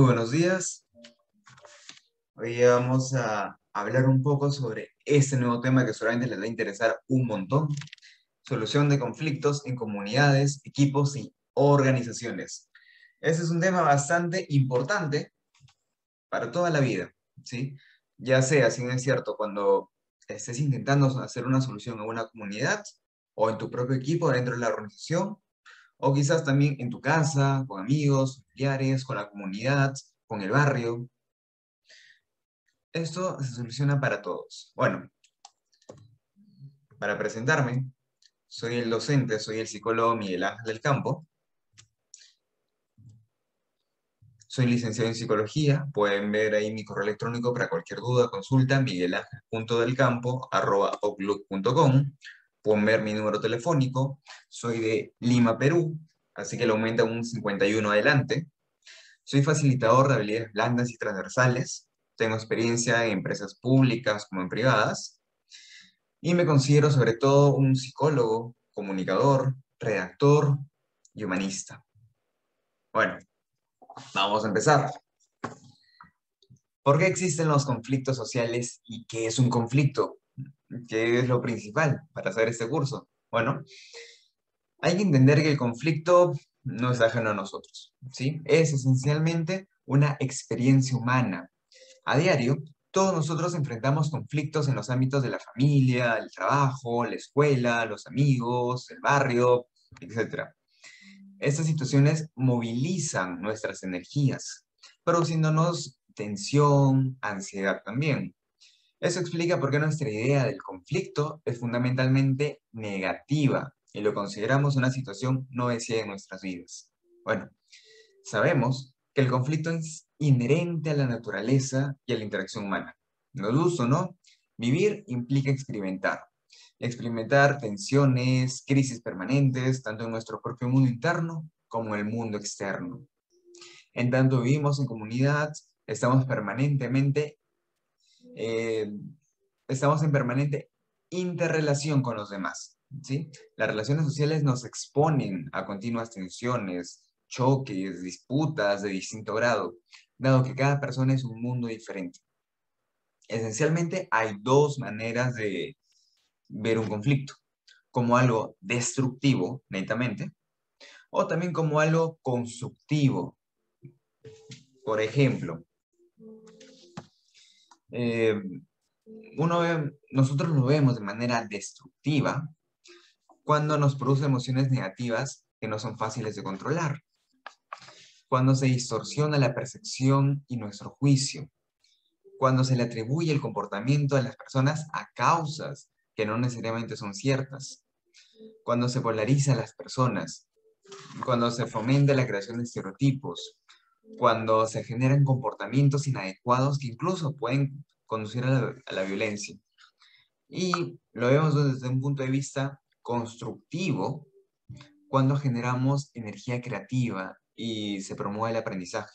buenos días. Hoy vamos a hablar un poco sobre este nuevo tema que seguramente les va a interesar un montón. Solución de conflictos en comunidades, equipos y organizaciones. Este es un tema bastante importante para toda la vida, ¿sí? Ya sea, si no es cierto, cuando estés intentando hacer una solución en una comunidad o en tu propio equipo dentro de la organización, o quizás también en tu casa, con amigos, familiares, con la comunidad, con el barrio. Esto se soluciona para todos. Bueno, para presentarme, soy el docente, soy el psicólogo Miguel Ángel del Campo. Soy licenciado en psicología. Pueden ver ahí mi correo electrónico para cualquier duda, consulta, miguelangel.delcampo@outlook.com. Pueden ver mi número telefónico. Soy de Lima, Perú, así que le aumenta un 51 adelante. Soy facilitador de habilidades blandas y transversales. Tengo experiencia en empresas públicas como en privadas. Y me considero sobre todo un psicólogo, comunicador, redactor y humanista. Bueno, vamos a empezar. ¿Por qué existen los conflictos sociales y qué es un conflicto? ¿Qué es lo principal para hacer este curso? Bueno, hay que entender que el conflicto no es ajeno a nosotros, ¿sí? Es esencialmente una experiencia humana. A diario, todos nosotros enfrentamos conflictos en los ámbitos de la familia, el trabajo, la escuela, los amigos, el barrio, etc. Estas situaciones movilizan nuestras energías, produciéndonos tensión, ansiedad también. Eso explica por qué nuestra idea del conflicto es fundamentalmente negativa y lo consideramos una situación no deseada en nuestras vidas. Bueno, sabemos que el conflicto es inherente a la naturaleza y a la interacción humana. Nos gusta, ¿no? Vivir implica experimentar. Experimentar tensiones, crisis permanentes, tanto en nuestro propio mundo interno como en el mundo externo. En tanto vivimos en comunidad, estamos permanentemente, eh, estamos en permanente interrelación con los demás, ¿sí? Las relaciones sociales nos exponen a continuas tensiones, choques, disputas de distinto grado, dado que cada persona es un mundo diferente. Esencialmente hay dos maneras de ver un conflicto, como algo destructivo, netamente, o también como algo constructivo. Por ejemplo, eh, nosotros lo vemos de manera destructiva cuando nos produce emociones negativas que no son fáciles de controlar, cuando se distorsiona la percepción y nuestro juicio, cuando se le atribuye el comportamiento a las personas a causas que no necesariamente son ciertas, cuando se polariza a las personas, cuando se fomenta la creación de estereotipos, cuando se generan comportamientos inadecuados que incluso pueden conducir a la violencia. Y lo vemos desde un punto de vista constructivo cuando generamos energía creativa y se promueve el aprendizaje.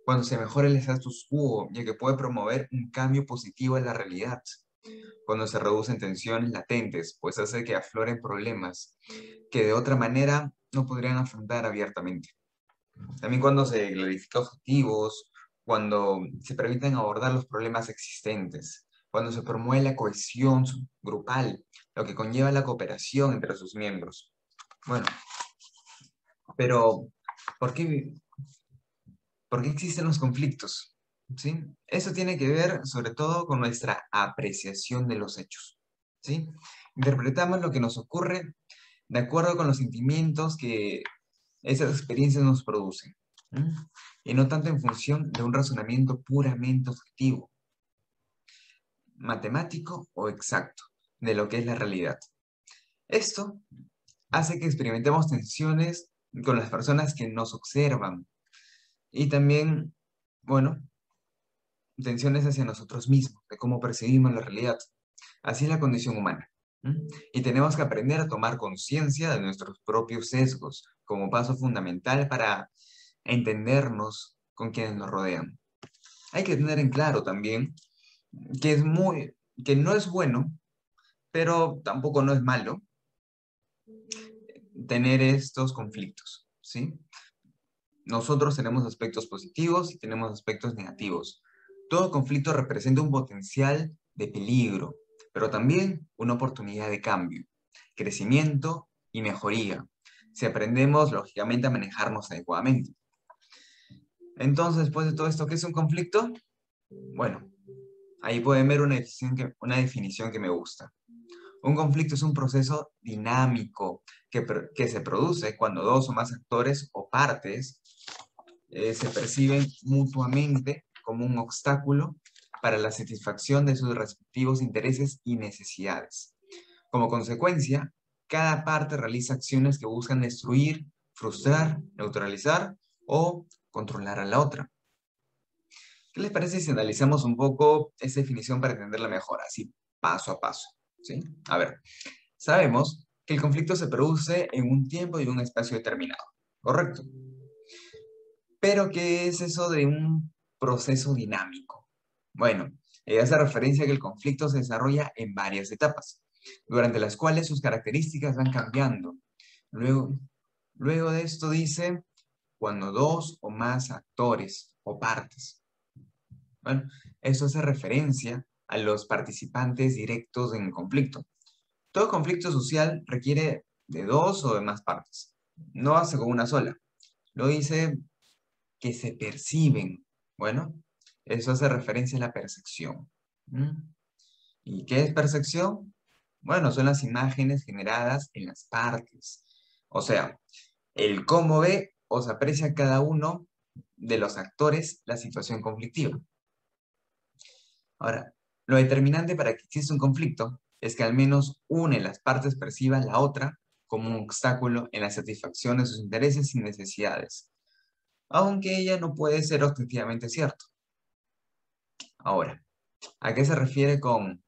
Cuando se mejora el status quo, ya que puede promover un cambio positivo en la realidad. Cuando se reducen tensiones latentes, pues hace que afloren problemas que de otra manera no podrían afrontar abiertamente. También cuando se clarifican objetivos, cuando se permiten abordar los problemas existentes, cuando se promueve la cohesión grupal, lo que conlleva la cooperación entre sus miembros. Bueno, pero ¿por qué, por qué existen los conflictos? ¿Sí? Eso tiene que ver sobre todo con nuestra apreciación de los hechos. ¿Sí? Interpretamos lo que nos ocurre de acuerdo con los sentimientos que esas experiencias nos producen. ¿Mm? Y no tanto en función de un razonamiento puramente objetivo, matemático o exacto, de lo que es la realidad. Esto hace que experimentemos tensiones con las personas que nos observan y también, bueno, tensiones hacia nosotros mismos, de cómo percibimos la realidad. Así es la condición humana. Y tenemos que aprender a tomar conciencia de nuestros propios sesgos como paso fundamental para entendernos con quienes nos rodean. Hay que tener en claro también que que no es bueno, pero tampoco no es malo tener estos conflictos, ¿sí? Nosotros tenemos aspectos positivos y tenemos aspectos negativos. Todo conflicto representa un potencial de peligro, pero también una oportunidad de cambio, crecimiento y mejoría, si aprendemos, lógicamente, a manejarnos adecuadamente. Entonces, después de todo esto, ¿qué es un conflicto? Bueno, ahí pueden ver una definición que me gusta. Un conflicto es un proceso dinámico que se produce cuando dos o más actores o partes se perciben mutuamente como un obstáculo para la satisfacción de sus respectivos intereses y necesidades. Como consecuencia, cada parte realiza acciones que buscan destruir, frustrar, neutralizar o controlar a la otra. ¿Qué les parece si analizamos un poco esa definición para entenderla mejor, así paso a paso? ¿Sí? A ver, sabemos que el conflicto se produce en un tiempo y un espacio determinado, ¿correcto? Pero, ¿qué es eso de un proceso dinámico? Bueno, hace referencia a que el conflicto se desarrolla en varias etapas, durante las cuales sus características van cambiando. Luego, luego de esto dice, cuando dos o más actores o partes. Bueno, eso hace referencia a los participantes directos en el conflicto. Todo conflicto social requiere de dos o de más partes. No hace con una sola. Lo dice que se perciben. Bueno, eso hace referencia a la percepción. ¿Mm? ¿Y qué es percepción? Bueno, son las imágenes generadas en las partes. O sea, el cómo ve o se aprecia cada uno de los actores la situación conflictiva. Ahora, lo determinante para que exista un conflicto es que al menos una de las partes perciba a la otra como un obstáculo en la satisfacción de sus intereses y necesidades, aunque ella no puede ser objetivamente cierto. Ahora, ¿a qué se refiere con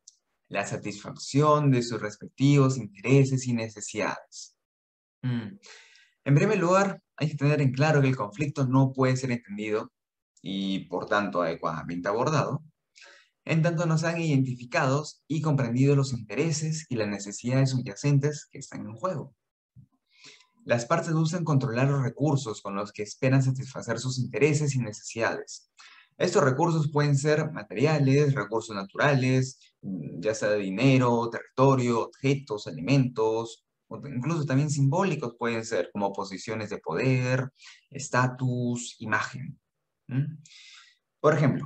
la satisfacción de sus respectivos intereses y necesidades? En primer lugar, hay que tener en claro que el conflicto no puede ser entendido y, por tanto, adecuadamente abordado, en tanto no sean identificados y comprendidos los intereses y las necesidades subyacentes que están en juego. Las partes buscan controlar los recursos con los que esperan satisfacer sus intereses y necesidades. Estos recursos pueden ser materiales, recursos naturales, ya sea de dinero, territorio, objetos, alimentos, o incluso también simbólicos pueden ser, como posiciones de poder, estatus, imagen. ¿Mm? Por ejemplo,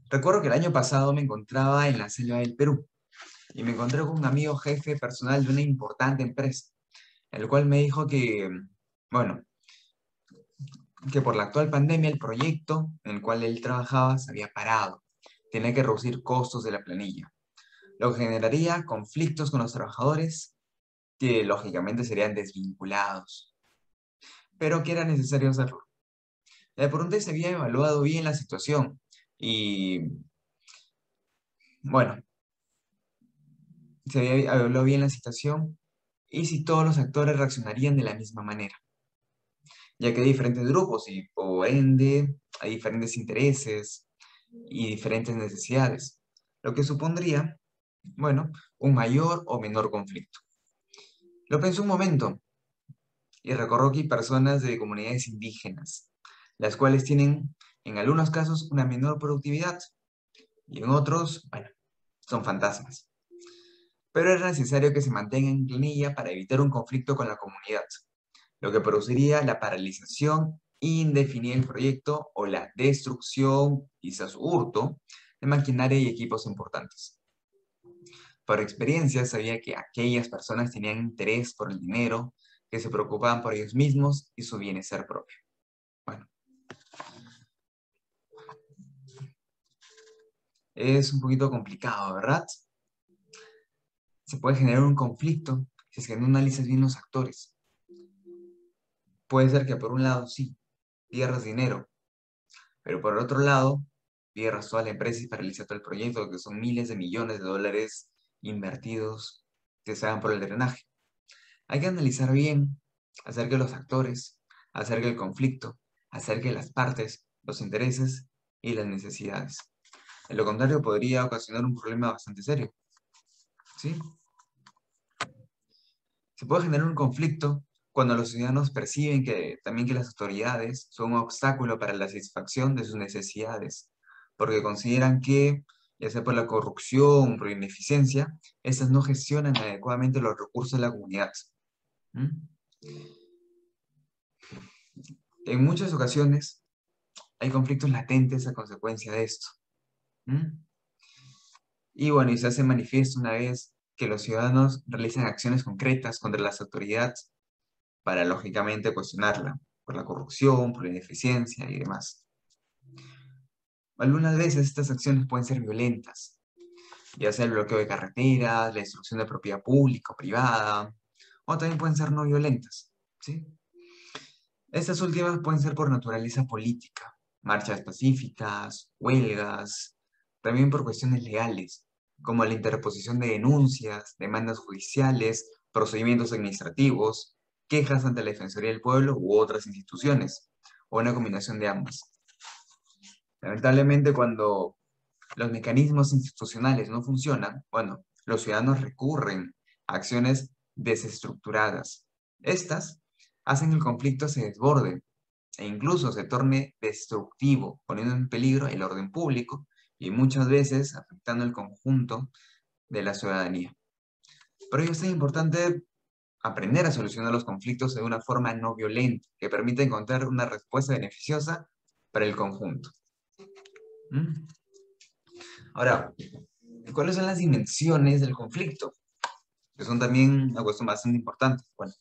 recuerdo que el año pasado me encontraba en la selva del Perú y me encontré con un amigo jefe personal de una importante empresa, el cual me dijo que, bueno, que por la actual pandemia el proyecto en el cual él trabajaba se había parado. Tenía que reducir costos de la planilla, lo que generaría conflictos con los trabajadores que lógicamente serían desvinculados, pero que era necesario hacerlo. Le pregunté si había evaluado bien la situación y, bueno, si había evaluado bien la situación y si todos los actores reaccionarían de la misma manera, ya que hay diferentes grupos y por ende hay diferentes intereses y diferentes necesidades, lo que supondría, bueno, un mayor o menor conflicto. Lo pensé un momento y recordó que hay personas de comunidades indígenas, las cuales tienen en algunos casos una menor productividad y en otros, bueno, son fantasmas. Pero era necesario que se mantenga en planilla para evitar un conflicto con la comunidad, lo que produciría la paralización indefinida del proyecto o la destrucción, quizás hurto, de maquinaria y equipos importantes. Por experiencia sabía que aquellas personas tenían interés por el dinero, que se preocupaban por ellos mismos y su bienestar propio. Bueno, es un poquito complicado, ¿verdad? Se puede generar un conflicto si es que no analizas bien los actores. Puede ser que por un lado sí, pierdas dinero, pero por el otro lado, pierdas toda la empresa y paraliza todo el proyecto, que son miles de millones de dólares invertidos que se hagan por el drenaje. Hay que analizar bien acerca de los actores, acerca del conflicto, acerca de las partes, los intereses y las necesidades. En lo contrario, podría ocasionar un problema bastante serio. ¿Sí? Se puede generar un conflicto Cuando los ciudadanos perciben que también que las autoridades son un obstáculo para la satisfacción de sus necesidades, porque consideran que, ya sea por la corrupción o por la ineficiencia, estas no gestionan adecuadamente los recursos de la comunidad. ¿Mm? En muchas ocasiones hay conflictos latentes a consecuencia de esto. ¿Mm? Y bueno, y se hace manifiesto una vez que los ciudadanos realizan acciones concretas contra las autoridades para, lógicamente, cuestionarla por la corrupción, por la ineficiencia y demás. Algunas veces estas acciones pueden ser violentas, ya sea el bloqueo de carreteras, la destrucción de propiedad pública o privada, o también pueden ser no violentas, ¿sí? Estas últimas pueden ser por naturaleza política, marchas pacíficas, huelgas, también por cuestiones legales, como la interposición de denuncias, demandas judiciales, procedimientos administrativos, quejas ante la Defensoría del Pueblo u otras instituciones, o una combinación de ambas. Lamentablemente, cuando los mecanismos institucionales no funcionan, bueno, los ciudadanos recurren a acciones desestructuradas. Estas hacen que el conflicto se desborde e incluso se torne destructivo, poniendo en peligro el orden público y muchas veces afectando el conjunto de la ciudadanía. Por ello es tan importante aprender a solucionar los conflictos de una forma no violenta, que permita encontrar una respuesta beneficiosa para el conjunto. ¿Mm? Ahora, ¿cuáles son las dimensiones del conflicto? Que son también una cuestión bastante importante. Bueno,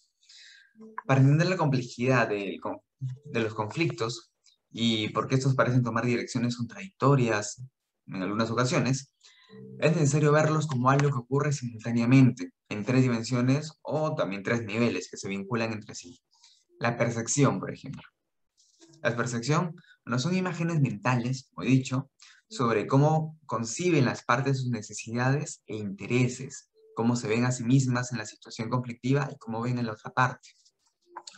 para entender la complejidad de los conflictos y por qué estos parecen tomar direcciones contradictorias en algunas ocasiones, es necesario verlos como algo que ocurre simultáneamente en tres dimensiones o también tres niveles que se vinculan entre sí. La percepción, por ejemplo. La percepción no son imágenes mentales, como he dicho, sobre cómo conciben las partes sus necesidades e intereses, cómo se ven a sí mismas en la situación conflictiva y cómo ven en la otra parte.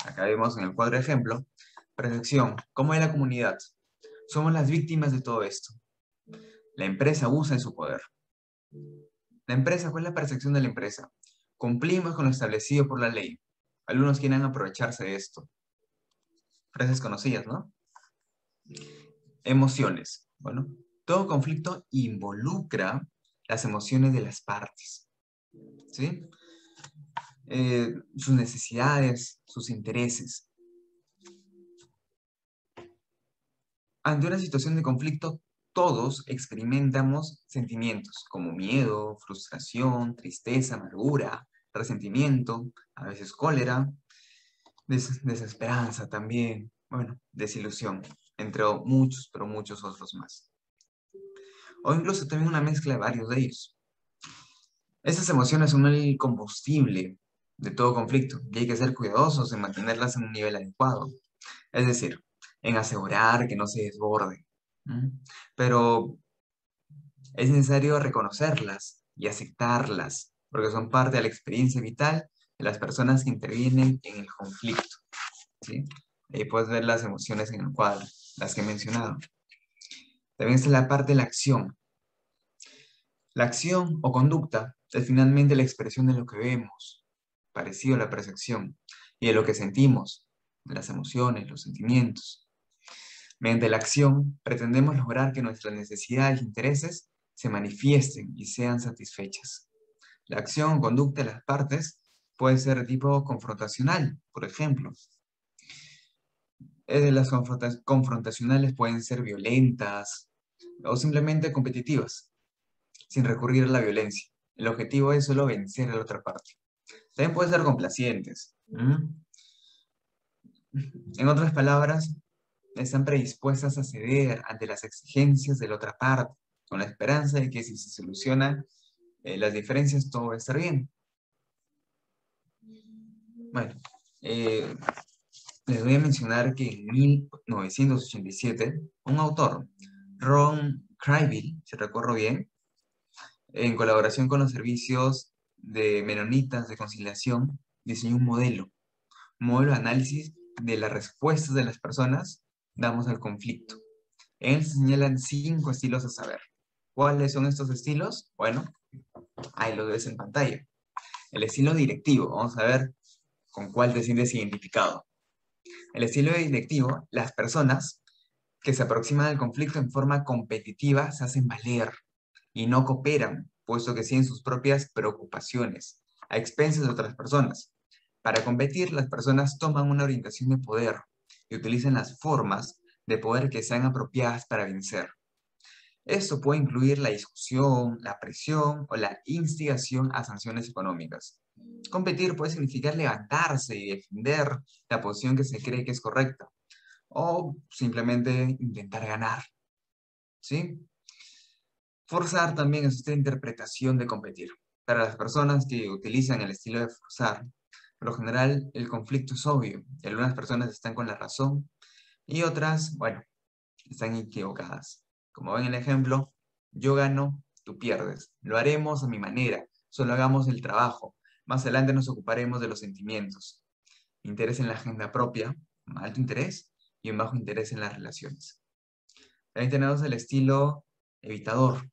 Acá vemos en el cuadro de ejemplo, percepción, ¿cómo es la comunidad? Somos las víctimas de todo esto. La empresa abusa de su poder. La empresa, ¿cuál es la percepción de la empresa? Cumplimos con lo establecido por la ley. Algunos quieren aprovecharse de esto. Frases conocidas, ¿no? Emociones. Bueno, todo conflicto involucra las emociones de las partes, ¿sí? Sus necesidades, sus intereses. Ante una situación de conflicto, todos experimentamos sentimientos como miedo, frustración, tristeza, amargura, resentimiento, a veces cólera, desesperanza también, bueno, desilusión, entre muchos, pero muchos otros más. O incluso también una mezcla de varios de ellos. Estas emociones son el combustible de todo conflicto y hay que ser cuidadosos en mantenerlas en un nivel adecuado. Es decir, en asegurar que no se desborde. ¿Mm? Pero es necesario reconocerlas y aceptarlas, porque son parte de la experiencia vital de las personas que intervienen en el conflicto. ¿Sí? Ahí puedes ver las emociones en el cuadro, las que he mencionado. También está la parte de la acción. La acción o conducta es finalmente la expresión de lo que vemos, parecido a la percepción, y de lo que sentimos, las emociones, los sentimientos. Mediante la acción, pretendemos lograr que nuestras necesidades e intereses se manifiesten y sean satisfechas. La acción o conducta de las partes puede ser de tipo confrontacional, por ejemplo. Las confrontacionales pueden ser violentas o simplemente competitivas, sin recurrir a la violencia. El objetivo es solo vencer a la otra parte. También pueden ser complacientes. En otras palabras, están predispuestas a ceder ante las exigencias de la otra parte, con la esperanza de que si se solucionan las diferencias, todo va a estar bien. Bueno, les voy a mencionar que en 1987, un autor, Ron Criville, si recuerdo bien, en colaboración con los servicios de menonitas de conciliación, diseñó un modelo de análisis de las respuestas de las personas damos al conflicto. En él se señalan 5 estilos a saber. ¿Cuáles son estos estilos? Bueno, ahí los ves en pantalla. El estilo directivo, vamos a ver ¿Con cuál te sientes identificado? El estilo directivo, las personas que se aproximan al conflicto en forma competitiva se hacen valer y no cooperan, puesto que siguen sus propias preocupaciones a expensas de otras personas. Para competir, las personas toman una orientación de poder y utilizan las formas de poder que sean apropiadas para vencer. Esto puede incluir la discusión, la presión o la instigación a sanciones económicas. Competir puede significar levantarse y defender la posición que se cree que es correcta, o simplemente intentar ganar, ¿sí? Forzar también es esta interpretación de competir. Para las personas que utilizan el estilo de forzar, por lo general el conflicto es obvio, y algunas personas están con la razón y otras, bueno, están equivocadas. Como ven en el ejemplo, yo gano, tú pierdes. Lo haremos a mi manera, solo hagamos el trabajo. Más adelante nos ocuparemos de los sentimientos. Interés en la agenda propia, un alto interés, y un bajo interés en las relaciones. También tenemos el estilo evitador,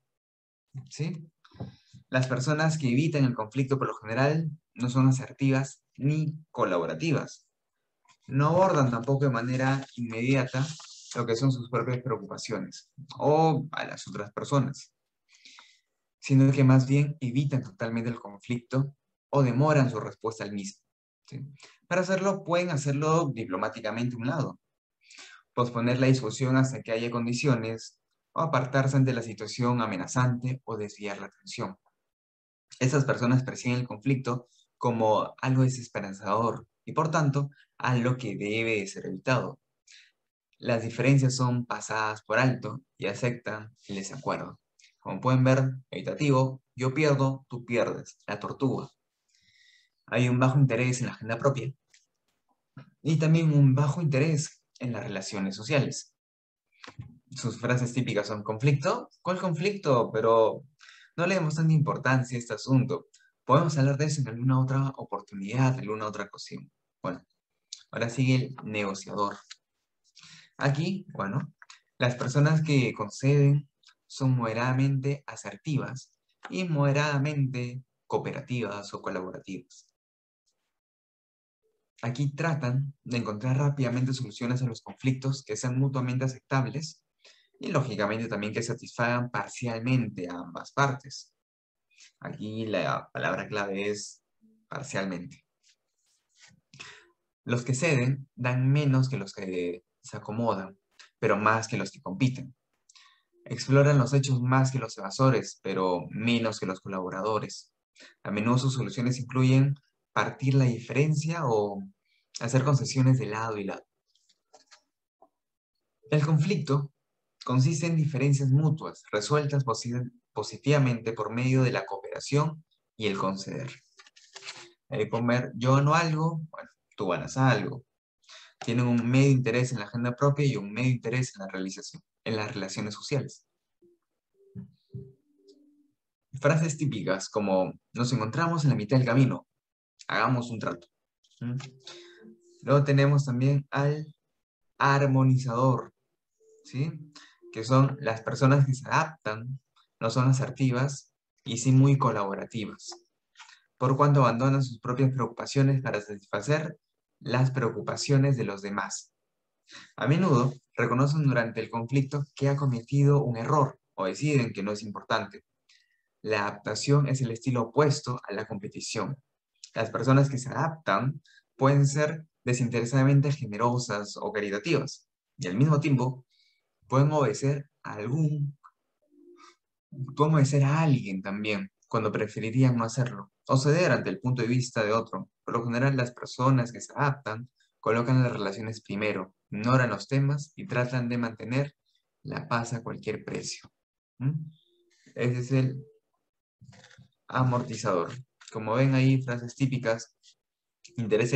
¿sí? Las personas que evitan el conflicto por lo general no son asertivas ni colaborativas. No abordan tampoco de manera inmediata lo que son sus propias preocupaciones o a las otras personas, sino que más bien evitan totalmente el conflicto o demoran su respuesta al mismo, ¿sí? Para hacerlo, pueden hacerlo diplomáticamente a un lado, posponer la discusión hasta que haya condiciones o apartarse ante la situación amenazante o desviar la atención. Esas personas perciben el conflicto como algo desesperanzador y por tanto algo que debe de ser evitado. Las diferencias son pasadas por alto y aceptan el desacuerdo. Como pueden ver, evitativo, yo pierdo, tú pierdes, la tortuga. Hay un bajo interés en la agenda propia y también un bajo interés en las relaciones sociales. Sus frases típicas son conflicto, ¿cuál conflicto? Pero no le demos tanta importancia a este asunto. Podemos hablar de eso en alguna otra oportunidad, en alguna otra ocasión. Bueno, ahora sigue el negociador. Aquí, bueno, las personas que conceden son moderadamente asertivas y moderadamente cooperativas o colaborativas. Aquí tratan de encontrar rápidamente soluciones a los conflictos que sean mutuamente aceptables y lógicamente también que satisfagan parcialmente a ambas partes. Aquí la palabra clave es parcialmente. Los que ceden dan menos que los que se acomodan, pero más que los que compiten. Exploran los hechos más que los evasores, pero menos que los colaboradores. A menudo sus soluciones incluyen partir la diferencia o hacer concesiones de lado y lado. El conflicto consiste en diferencias mutuas resueltas positivamente por medio de la cooperación y el conceder. Pueden ver, yo gano algo, bueno, tú ganas algo. Tienen un medio interés en la agenda propia y un medio interés en la realización, en las relaciones sociales. Frases típicas como nos encontramos en la mitad del camino, hagamos un trato. ¿Mm? Luego tenemos también al armonizador, ¿sí? Que son las personas que se adaptan, no son asertivas y sí muy colaborativas, por cuanto abandonan sus propias preocupaciones para satisfacer las preocupaciones de los demás. A menudo reconocen durante el conflicto que ha cometido un error o deciden que no es importante. La adaptación es el estilo opuesto a la competición. Las personas que se adaptan pueden ser desinteresadamente generosas o caritativas y al mismo tiempo pueden pueden obedecer a alguien también cuando preferirían no hacerlo o ceder ante el punto de vista de otro. Por lo general, las personas que se adaptan colocan las relaciones primero, ignoran los temas y tratan de mantener la paz a cualquier precio. ¿Mm? Ese es el amortizador. Como ven ahí, frases típicas, interés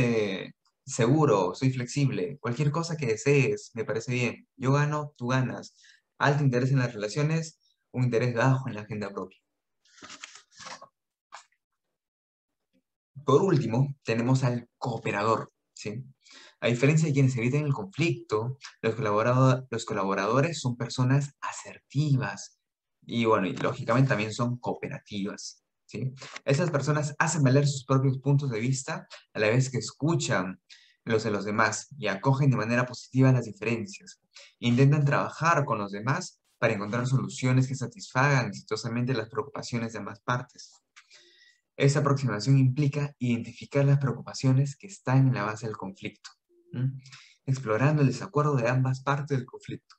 seguro, soy flexible, cualquier cosa que desees, me parece bien. Yo gano, tú ganas. Alto interés en las relaciones, un interés bajo en la agenda propia. Por último, tenemos al cooperador, ¿sí? A diferencia de quienes evitan el conflicto, los colaboradores son personas asertivas y, bueno, y lógicamente también son cooperativas. ¿sí? Esas personas hacen valer sus propios puntos de vista a la vez que escuchan los de los demás y acogen de manera positiva las diferencias. Intentan trabajar con los demás para encontrar soluciones que satisfagan exitosamente las preocupaciones de ambas partes. Esa aproximación implica identificar las preocupaciones que están en la base del conflicto, ¿m? Explorando el desacuerdo de ambas partes del conflicto.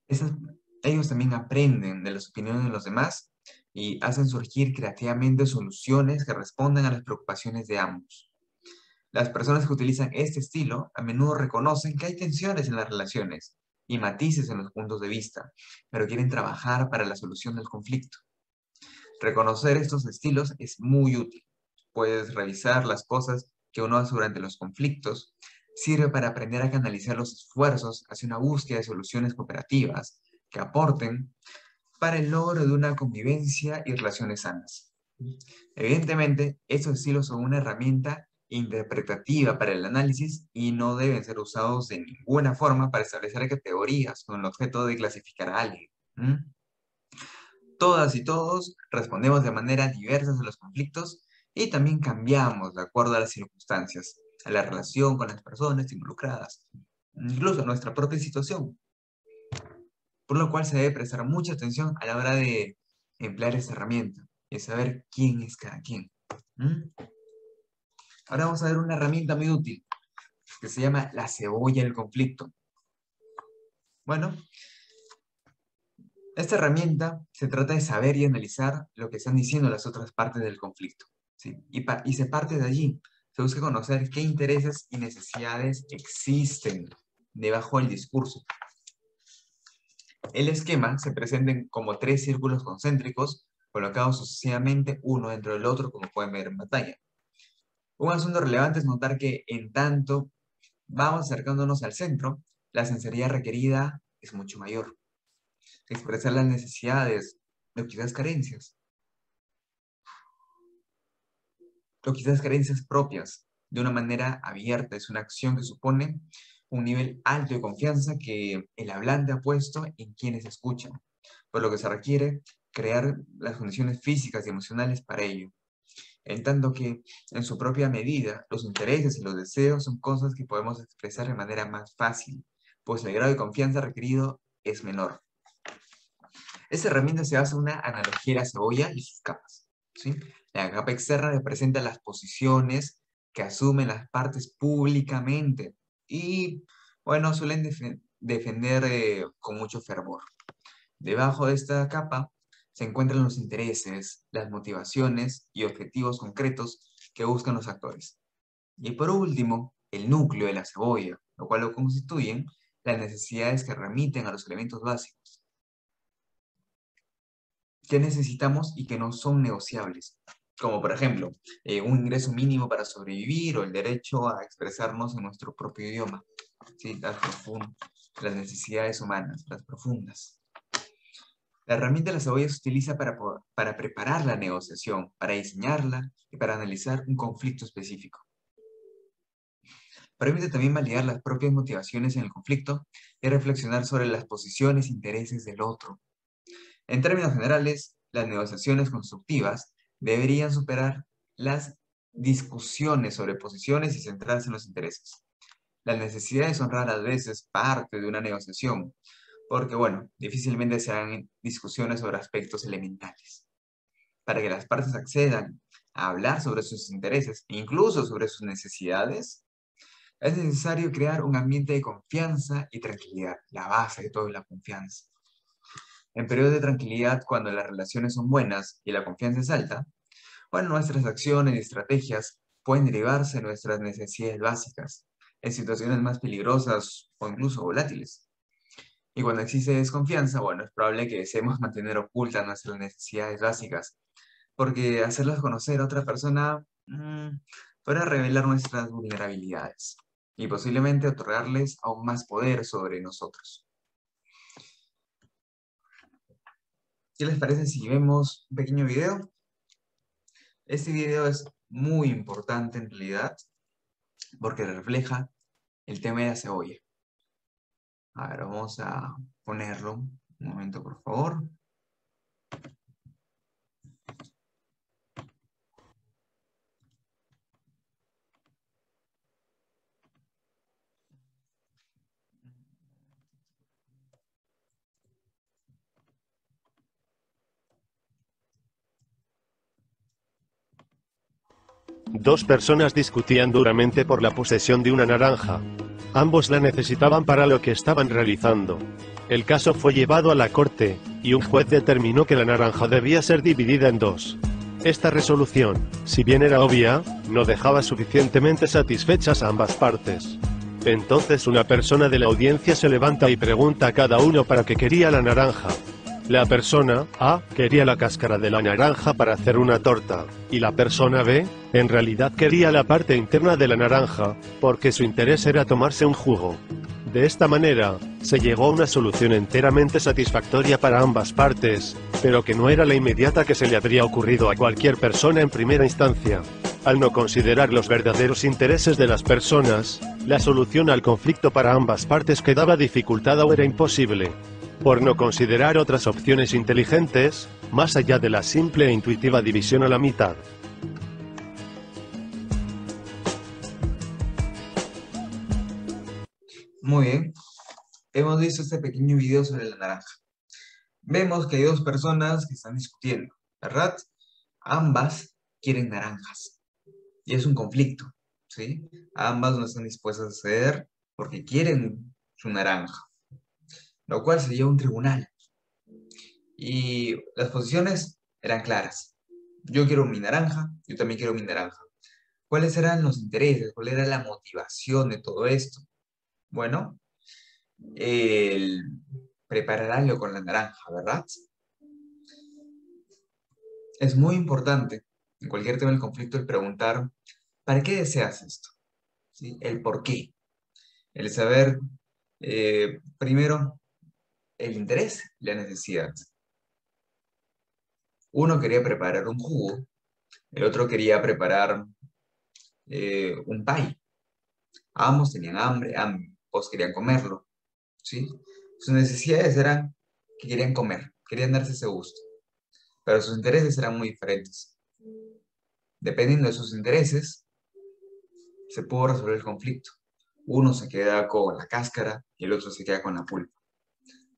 Esas- Ellos también aprenden de las opiniones de los demás y hacen surgir creativamente soluciones que respondan a las preocupaciones de ambos. Las personas que utilizan este estilo a menudo reconocen que hay tensiones en las relaciones y matices en los puntos de vista, pero quieren trabajar para la solución del conflicto. Reconocer estos estilos es muy útil. Puedes revisar las cosas que uno hace durante los conflictos. Sirve para aprender a canalizar los esfuerzos hacia una búsqueda de soluciones cooperativas que aporten para el logro de una convivencia y relaciones sanas. Evidentemente, estos estilos son una herramienta interpretativa para el análisis y no deben ser usados de ninguna forma para establecer categorías con el objeto de clasificar a alguien. ¿Mm? Todas y todos respondemos de manera diversa a los conflictos y también cambiamos de acuerdo a las circunstancias, a la relación con las personas involucradas, incluso a nuestra propia situación, por lo cual se debe prestar mucha atención a la hora de emplear esta herramienta y saber quién es cada quien. ¿Mm? Ahora vamos a ver una herramienta muy útil que se llama la cebolla del conflicto. Bueno, esta herramienta se trata de saber y analizar lo que están diciendo las otras partes del conflicto, ¿sí? Y se parte de allí. Se busca conocer qué intereses y necesidades existen debajo del discurso. El esquema se presenta como 3 círculos concéntricos colocados sucesivamente uno dentro del otro, como pueden ver en pantalla. Un asunto relevante es notar que en tanto vamos acercándonos al centro, la sinceridad requerida es mucho mayor. Expresar las necesidades o quizás carencias, o quizás carencias propias, de una manera abierta. Es una acción que supone un nivel alto de confianza que el hablante ha puesto en quienes escuchan, por lo que se requiere crear las condiciones físicas y emocionales para ello. En tanto que, en su propia medida, los intereses y los deseos son cosas que podemos expresar de manera más fácil, pues el grado de confianza requerido es menor. Esta herramienta se basa en una analogía de la cebolla y sus capas, ¿sí? La capa externa representa las posiciones que asumen las partes públicamente y, bueno, suelen defender con mucho fervor. Debajo de esta capa se encuentran los intereses, las motivaciones y objetivos concretos que buscan los actores. Y por último, el núcleo de la cebolla, lo cual lo constituyen las necesidades que remiten a los elementos básicos que necesitamos y que no son negociables, como por ejemplo un ingreso mínimo para sobrevivir o el derecho a expresarnos en nuestro propio idioma, ¿sí? Las necesidades humanas, las profundas. La herramienta de la cebolla se utiliza para preparar la negociación, para diseñarla y para analizar un conflicto específico. Permite también validar las propias motivaciones en el conflicto y reflexionar sobre las posiciones e intereses del otro. En términos generales, las negociaciones constructivas deberían superar las discusiones sobre posiciones y centrarse en los intereses. Las necesidades son raras veces parte de una negociación, porque, bueno, difícilmente se dan discusiones sobre aspectos elementales. Para que las partes accedan a hablar sobre sus intereses e incluso sobre sus necesidades, es necesario crear un ambiente de confianza y tranquilidad. La base de todo es la confianza. En periodos de tranquilidad, cuando las relaciones son buenas y la confianza es alta, bueno, nuestras acciones y estrategias pueden derivarse de nuestras necesidades básicas en situaciones más peligrosas o incluso volátiles. Y cuando existe desconfianza, bueno, es probable que deseemos mantener ocultas nuestras necesidades básicas, porque hacerlas conocer a otra persona podrá revelar nuestras vulnerabilidades y posiblemente otorgarles aún más poder sobre nosotros. ¿Qué les parece si vemos un pequeño video? Este video es muy importante en realidad porque refleja el tema de la cebolla. A ver, vamos a ponerlo. Un momento, por favor. Dos personas discutían duramente por la posesión de una naranja. Ambos la necesitaban para lo que estaban realizando. El caso fue llevado a la corte, y un juez determinó que la naranja debía ser dividida en dos. Esta resolución, si bien era obvia, no dejaba suficientemente satisfechas a ambas partes. Entonces una persona de la audiencia se levanta y pregunta a cada uno para qué quería la naranja. La persona A quería la cáscara de la naranja para hacer una torta, y la persona B, en realidad quería la parte interna de la naranja, porque su interés era tomarse un jugo. De esta manera, se llegó a una solución enteramente satisfactoria para ambas partes, pero que no era la inmediata que se le habría ocurrido a cualquier persona en primera instancia. Al no considerar los verdaderos intereses de las personas, la solución al conflicto para ambas partes quedaba dificultada o era imposible. Por no considerar otras opciones inteligentes, más allá de la simple e intuitiva división a la mitad. Muy bien, hemos visto este pequeño video sobre la naranja. Vemos que hay dos personas que están discutiendo, ¿verdad? Ambas quieren naranjas y es un conflicto, ¿sí? Ambas no están dispuestas a ceder porque quieren su naranja, lo cual se lleva a un tribunal. Y las posiciones eran claras. Yo quiero mi naranja, yo también quiero mi naranja. ¿Cuáles eran los intereses? ¿Cuál era la motivación de todo esto? Bueno, el preparar algo con la naranja, ¿verdad? Es muy importante en cualquier tema del conflicto el preguntar, ¿para qué deseas esto? ¿Sí? El por qué. El saber, primero, el interés y la necesidad. Uno quería preparar un jugo, el otro quería preparar un pie. Ambos tenían hambre, ambos querían comerlo, ¿sí? Sus necesidades eran que querían comer, querían darse ese gusto, pero sus intereses eran muy diferentes. Dependiendo de sus intereses, se pudo resolver el conflicto. Uno se queda con la cáscara y el otro se queda con la pulpa.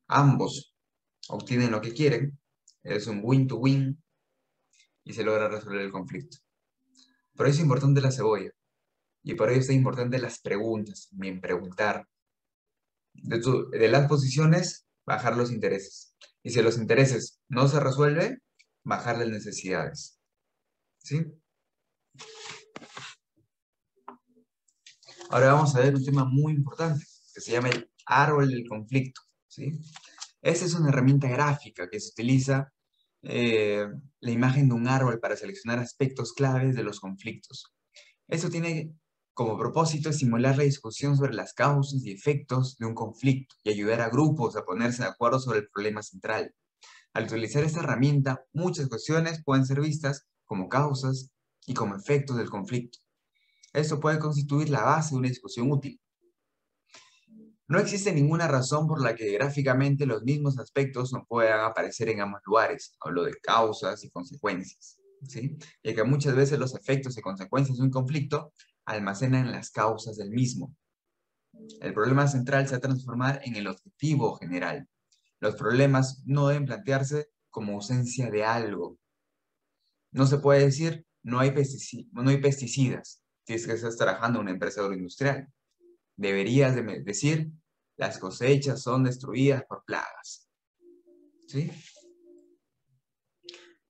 Ambos obtienen lo que quieren, es un win-to-win y se logra resolver el conflicto. Por eso es importante la cebolla y por ello es importante las preguntas, también preguntar. De las posiciones, bajar los intereses. Y si los intereses no se resuelven, bajar las necesidades. ¿Sí? Ahora vamos a ver un tema muy importante, que se llama el árbol del conflicto. ¿Sí? Esta es una herramienta gráfica que se utiliza la imagen de un árbol para seleccionar aspectos claves de los conflictos. Esto tiene como propósito estimular la discusión sobre las causas y efectos de un conflicto y ayudar a grupos a ponerse de acuerdo sobre el problema central. Al utilizar esta herramienta, muchas cuestiones pueden ser vistas como causas y como efectos del conflicto. Esto puede constituir la base de una discusión útil. No existe ninguna razón por la que gráficamente los mismos aspectos no puedan aparecer en ambos lugares. Hablo de causas y consecuencias, ¿sí? Ya que muchas veces los efectos y consecuencias de un conflicto almacenan las causas del mismo. El problema central se va a transformar en el objetivo general. Los problemas no deben plantearse como ausencia de algo. No se puede decir no hay pesticidas si es que estás trabajando en una empresa agroindustrial. Deberías decir las cosechas son destruidas por plagas. ¿Sí?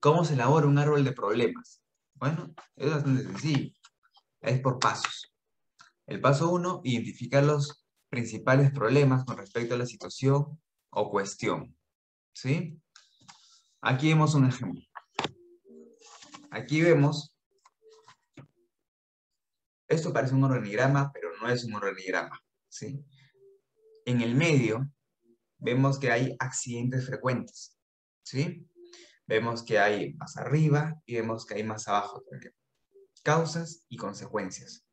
¿Cómo se elabora un árbol de problemas? Bueno, es bastante sencillo. Es por pasos. El paso 1, identificar los principales problemas con respecto a la situación o cuestión. ¿Sí? Aquí vemos un ejemplo. Aquí vemos, esto parece un organigrama, pero no es un organigrama. ¿Sí? En el medio vemos que hay accidentes frecuentes. ¿Sí? Vemos que hay más arriba y vemos que hay más abajo también. Causas y consecuencias.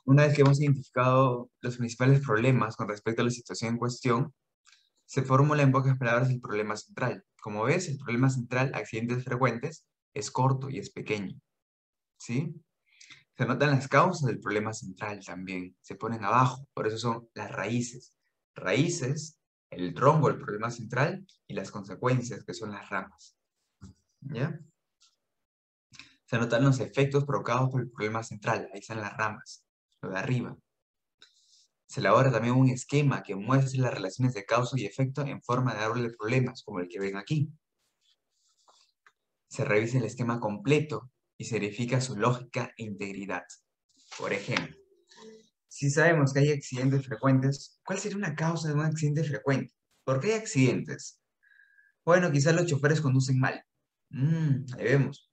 Una vez que hemos identificado los principales problemas con respecto a la situación en cuestión, se formula en pocas palabras el problema central. Como ves, el problema central, accidentes frecuentes, es corto y es pequeño. ¿Sí? Se notan las causas del problema central también, se ponen abajo, por eso son las raíces. Raíces, el tronco del problema central y las consecuencias, que son las ramas. ¿Ya? Se anotan los efectos provocados por el problema central. Ahí están las ramas, lo de arriba. Se elabora también un esquema que muestre las relaciones de causa y efecto en forma de árbol de problemas, como el que ven aquí. Se revisa el esquema completo y se verifica su lógica e integridad. Por ejemplo, si sabemos que hay accidentes frecuentes, ¿cuál sería una causa de un accidente frecuente? ¿Por qué hay accidentes? Bueno, quizás los choferes conducen mal. Ahí vemos.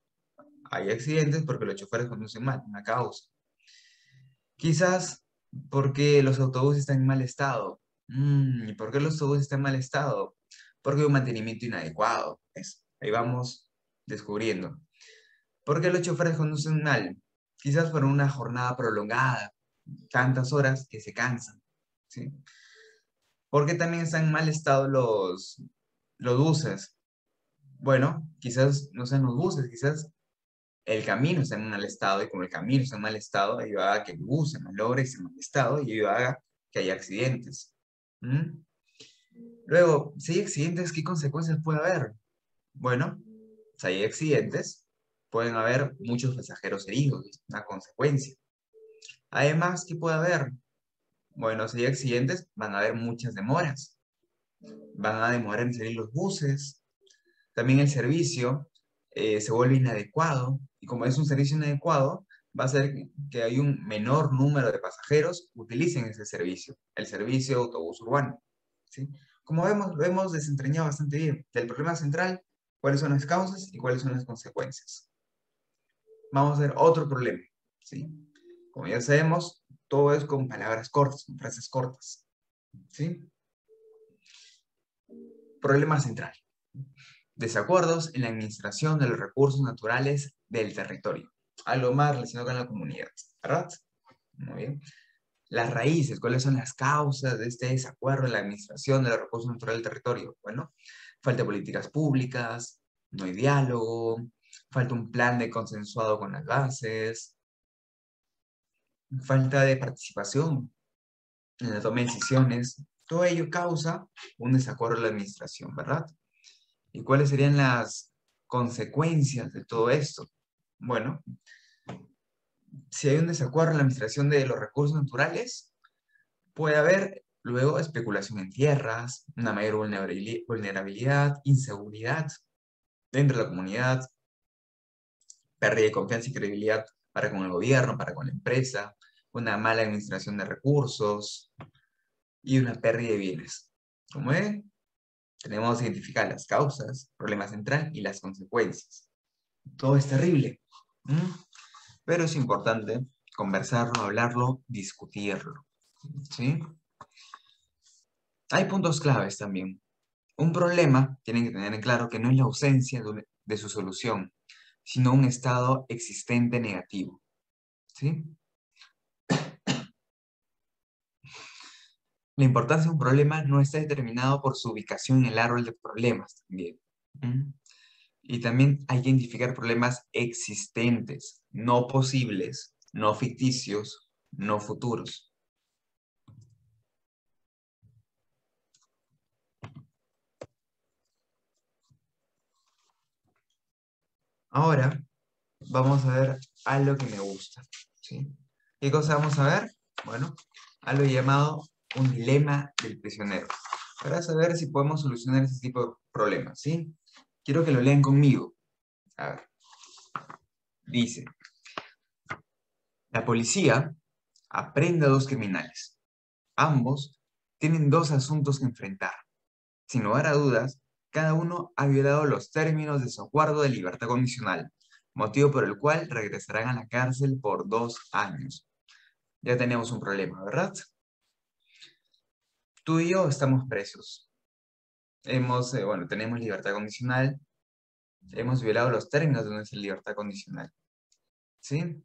Hay accidentes porque los choferes conducen mal, una causa. Quizás porque los autobuses están en mal estado. ¿Y por qué los autobuses están en mal estado? Porque hay un mantenimiento inadecuado. Ahí vamos descubriendo. ¿Por qué los choferes conducen mal? Quizás por una jornada prolongada, tantas horas que se cansan. ¿Sí? ¿Por qué también están en mal estado los buses? Bueno, quizás no sean los buses, quizás el camino está en mal estado, y como el camino está en mal estado, ayuda a que el bus se malogre y esté en mal estado, y ayuda a que haya accidentes. ¿Mm? Luego, si hay accidentes, ¿qué consecuencias puede haber? Bueno, si hay accidentes, pueden haber muchos pasajeros heridos, es una consecuencia. Además, ¿qué puede haber? Bueno, si hay accidentes, van a haber muchas demoras. Van a demorar en salir los buses. También el servicio se vuelve inadecuado. Y como es un servicio inadecuado, va a hacer que hay un menor número de pasajeros que utilicen ese servicio, el servicio de autobús urbano. ¿Sí? Como vemos, lo hemos desentrañado bastante bien. Del problema central, cuáles son las causas y cuáles son las consecuencias. Vamos a ver otro problema. ¿Sí? Como ya sabemos, todo es con palabras cortas, con frases cortas. ¿Sí? Problema central. Desacuerdos en la administración de los recursos naturales del territorio. Algo más relacionado con la comunidad, ¿verdad? Muy bien. Las raíces, ¿cuáles son las causas de este desacuerdo en la administración de los recursos naturales del territorio? Bueno, falta de políticas públicas, no hay diálogo, falta un plan de consensuado con las bases, falta de participación en la toma de decisiones. Todo ello causa un desacuerdo en la administración, ¿verdad? ¿Y cuáles serían las consecuencias de todo esto? Bueno, si hay un desacuerdo en la administración de los recursos naturales, puede haber luego especulación en tierras, una mayor vulnerabilidad, inseguridad dentro de la comunidad, pérdida de confianza y credibilidad para con el gobierno, para con la empresa, una mala administración de recursos y una pérdida de bienes. Como ven, tenemos que identificar las causas, problema central y las consecuencias. Todo es terrible, pero es importante conversarlo, hablarlo, discutirlo. ¿Sí? Hay puntos claves también. Un problema, tienen que tener en claro que no es la ausencia de su solución, sino un estado existente negativo. ¿Sí? La importancia de un problema no está determinado por su ubicación en el árbol de problemas también. Y también hay que identificar problemas existentes, no posibles, no ficticios, no futuros. Ahora vamos a ver algo que me gusta. ¿Sí? ¿Qué cosa vamos a ver? Bueno, algo llamado un dilema del prisionero. Para saber si podemos solucionar ese tipo de problemas. ¿Sí? Quiero que lo lean conmigo. A ver. Dice, la policía aprende a dos criminales. Ambos tienen dos asuntos que enfrentar. Sin lugar a dudas, cada uno ha violado los términos de su acuerdo de libertad condicional, motivo por el cual regresarán a la cárcel por 2 años. Ya tenemos un problema, ¿verdad? Tú y yo estamos presos. Tenemos libertad condicional. Hemos violado los términos de nuestra libertad condicional. ¿Sí?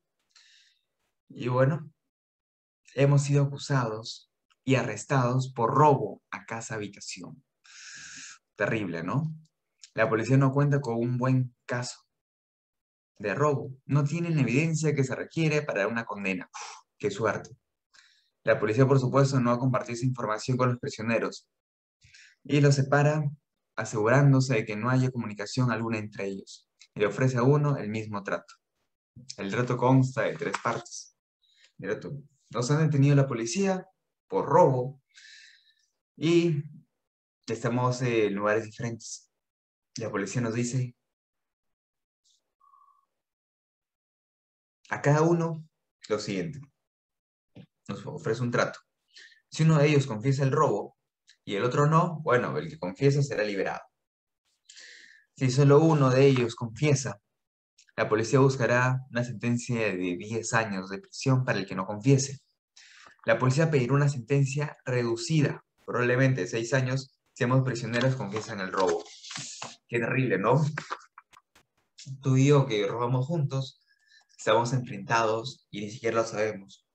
Y bueno, hemos sido acusados y arrestados por robo a casa-habitación. Terrible, ¿no? La policía no cuenta con un buen caso de robo. No tienen evidencia que se requiere para una condena. ¡Qué suerte! La policía, por supuesto, no va a compartir esa información con los prisioneros y los separa asegurándose de que no haya comunicación alguna entre ellos. Y le ofrece a uno el mismo trato. El relato consta de 3 partes. Mira tú, nos han detenido la policía por robo y estamos en lugares diferentes. La policía nos dice a cada uno lo siguiente. Nos ofrece un trato. Si uno de ellos confiesa el robo y el otro no, bueno, el que confiesa será liberado. Si solo uno de ellos confiesa, la policía buscará una sentencia de 10 años de prisión para el que no confiese. La policía pedirá una sentencia reducida, probablemente de 6 años, si ambos prisioneros confiesan el robo. Qué terrible, ¿no? Tú y yo que robamos juntos, estamos enfrentados y ni siquiera lo sabemos.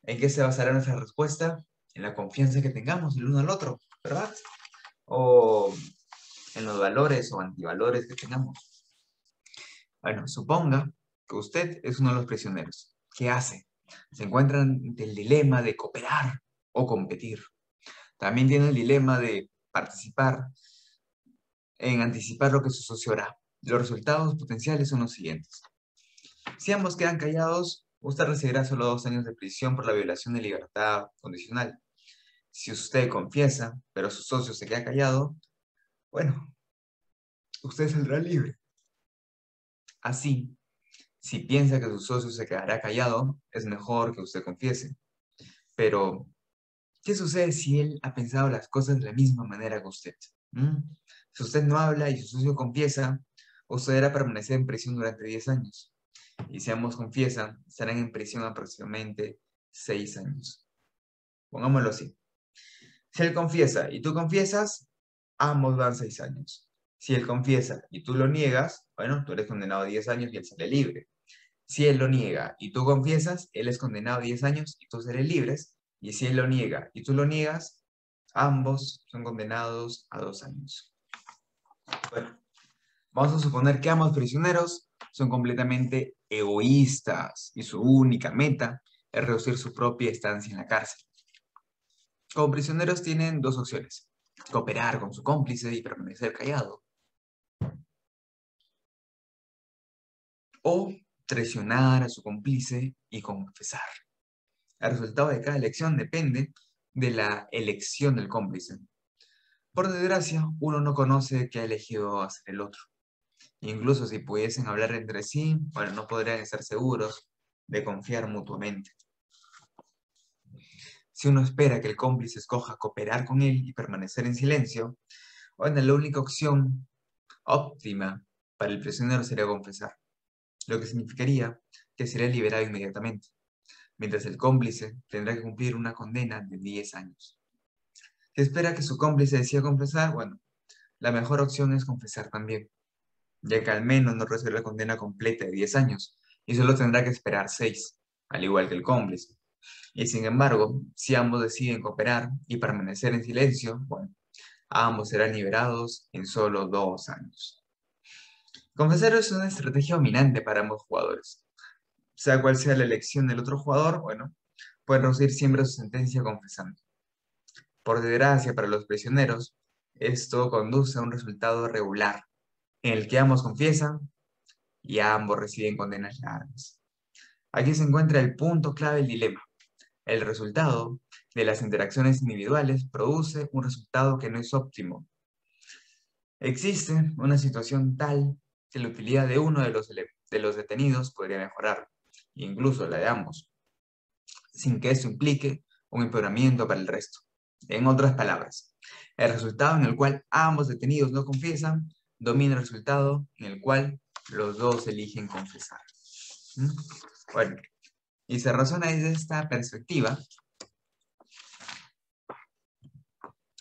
¿En qué se basará nuestra respuesta? En la confianza que tengamos el uno al otro, ¿verdad? O en los valores o antivalores que tengamos. Bueno, suponga que usted es uno de los prisioneros. ¿Qué hace? Se encuentra ante el dilema de cooperar o competir. También tiene el dilema de participar en anticipar lo que su socio hará. Los resultados potenciales son los siguientes. Si ambos quedan callados, usted recibirá solo 2 años de prisión por la violación de libertad condicional. Si usted confiesa, pero su socio se queda callado, bueno, usted saldrá libre. Así, si piensa que su socio se quedará callado, es mejor que usted confiese. Pero, ¿qué sucede si él ha pensado las cosas de la misma manera que usted? ¿Mm? Si usted no habla y su socio confiesa, usted deberá permanecer en prisión durante 10 años. Y si ambos confiesan, estarán en prisión aproximadamente 6 años. Pongámoslo así. Si él confiesa y tú confiesas, ambos van 6 años. Si él confiesa y tú lo niegas, bueno, tú eres condenado a 10 años y él sale libre. Si él lo niega y tú confiesas, él es condenado a 10 años y tú serás libres. Y si él lo niega y tú lo niegas, ambos son condenados a 2 años. Bueno, vamos a suponer que ambos prisioneros son completamente egoístas y su única meta es reducir su propia estancia en la cárcel. Como prisioneros tienen 2 opciones: cooperar con su cómplice y permanecer callado, o traicionar a su cómplice y confesar. El resultado de cada elección depende de la elección del cómplice. Por desgracia, uno no conoce qué ha elegido hacer el otro. Incluso si pudiesen hablar entre sí, bueno, no podrían estar seguros de confiar mutuamente. Si uno espera que el cómplice escoja cooperar con él y permanecer en silencio, bueno, la única opción óptima para el prisionero sería confesar, lo que significaría que sería liberado inmediatamente, mientras el cómplice tendrá que cumplir una condena de 10 años. Si espera que su cómplice decida confesar, bueno, la mejor opción es confesar también, ya que al menos no recibirá la condena completa de 10 años y solo tendrá que esperar 6, al igual que el cómplice. Y sin embargo, si ambos deciden cooperar y permanecer en silencio, bueno, ambos serán liberados en solo 2 años. Confesar es una estrategia dominante para ambos jugadores. Sea cual sea la elección del otro jugador, bueno, puede reducir siempre su sentencia confesando. Por desgracia para los prisioneros, esto conduce a un resultado regular, en el que ambos confiesan y ambos reciben condenas largas. Aquí se encuentra el punto clave del dilema. El resultado de las interacciones individuales produce un resultado que no es óptimo. Existe una situación tal que la utilidad de uno de los detenidos podría mejorar, incluso la de ambos, sin que eso implique un empeoramiento para el resto. En otras palabras, el resultado en el cual ambos detenidos no confiesan domina el resultado en el cual los dos eligen confesar. ¿Mm? Bueno, y se razona desde esta perspectiva.